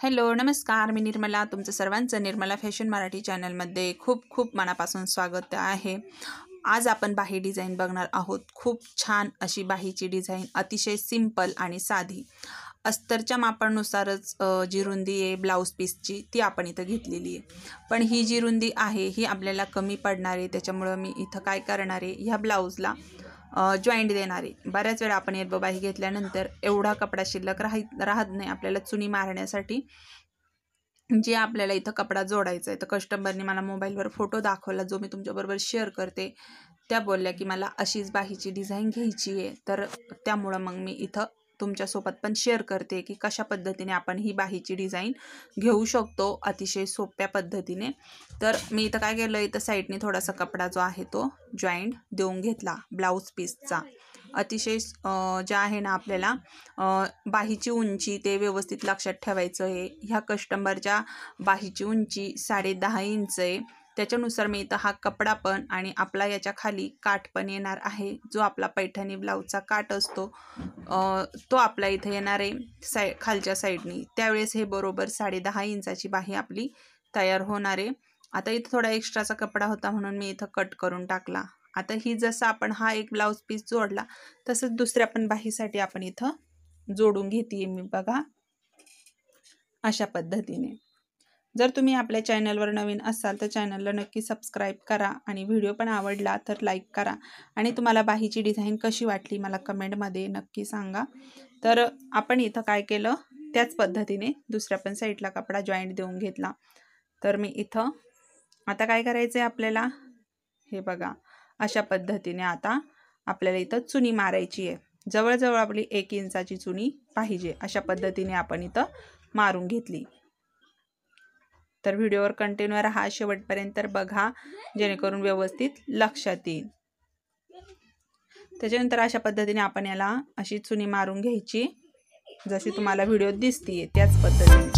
Hello नमस्कार, मी निर्मला. तुमचं सर्वांचं निर्मला फॅशन मराठी चॅनलमध्ये खूप खूप मनापासून स्वागत आहे. आज आपण बाही डिझाईन बघणार आहोत. खूप छान अशी बाहीची डिझाईन, अतिशय सिंपल आणि साधी. अस्तरच्या मापानुसारच जी रुंदी आहे ब्लाऊज पीसची ती आपण इथं घेतलेली आहे. पण ही जी रुंदी आहे ही आपल्याला कमी पडणार आहे, त्याच्यामुळं मी इथं काय करणार आहे, ह्या ब्लाऊजला जॉईंट देणार आहे. बऱ्याच वेळा आपण एल्बो बाही घेतल्यानंतर एवढा कपडा शिल्लक राहत नाही आपल्याला चुनी मारण्यासाठी. जे आपल्याला इथं कपडा जोडायचा आहे, तर कस्टमरने मला मोबाईलवर फोटो दाखवला, जो मी तुमच्याबरोबर शेअर करते. त्या बोलल्या की मला अशीच बाहीची डिझाईन घ्यायची आहे, तर त्यामुळं मग मी इथं तुमच्यासोबत पण शेअर करते की कशा पद्धतीने आपण ही बाहीची डिझाईन घेऊ शकतो अतिशय सोप्या पद्धतीने. तर मी इथं काय केलं, इथं साईडने थोडासा कपडा जो आहे तो जॉईंट देऊन घेतला ब्लाऊज पीसचा. अतिशय जे आहे ना आपल्याला बाहीची उंची ते व्यवस्थित लक्षात ठेवायचं आहे. ह्या कस्टमरच्या बाहीची उंची 10.5 इंच आहे. त्याच्यानुसार मी इथं हा कपडा पण आणि आपला याच्या खाली काठ पण येणार आहे, जो आपला पैठणी ब्लाऊजचा काठ असतो तो आपला इथं येणार आहे खालच्या साईडनी. त्यावेळेस हे बरोबर 10.5 इंचाची बाही आपली तयार होणार आहे. आता इथं थोडा एक्स्ट्राचा कपडा होता म्हणून मी इथं कट करून टाकला. आता ही जसं आपण हा एक ब्लाऊज पीस जोडला तसंच दुसऱ्या पण बाहीसाठी आपण इथं जोडून घेते मी. बघा अशा पद्धतीने. जर तुम्ही आपल्या चॅनलवर नवीन असाल तर चॅनलला नक्की सबस्क्राईब करा आणि व्हिडिओ पण आवडला तर लाईक करा. आणि तुम्हाला बाहीची डिझाईन कशी वाटली मला कमेंटमध्ये नक्की सांगा. तर आपण इथं काय केलं, त्याच पद्धतीने दुसऱ्या पण साईडला कपडा जॉईंट देऊन घेतला. तर मी इथं आता काय करायचं आहे आपल्याला, हे बघा अशा पद्धतीने आता आपल्याला इथं चुनी मारायची आहे. जवळजवळ आपली 1 इंचाची चुनी पाहिजे अशा पद्धतीने आपण इथं मारून घेतली. तर व्हिडिओवर कंटिन्यू राहा शेवटपर्यंत बघा, जेणेकरून व्यवस्थित लक्षात येईल. त्याच्यानंतर अशा पद्धतीने आपण याला अशी चुनी मारून घ्यायची, जशी तुम्हाला व्हिडिओत दिसतीये त्याच पद्धतीने.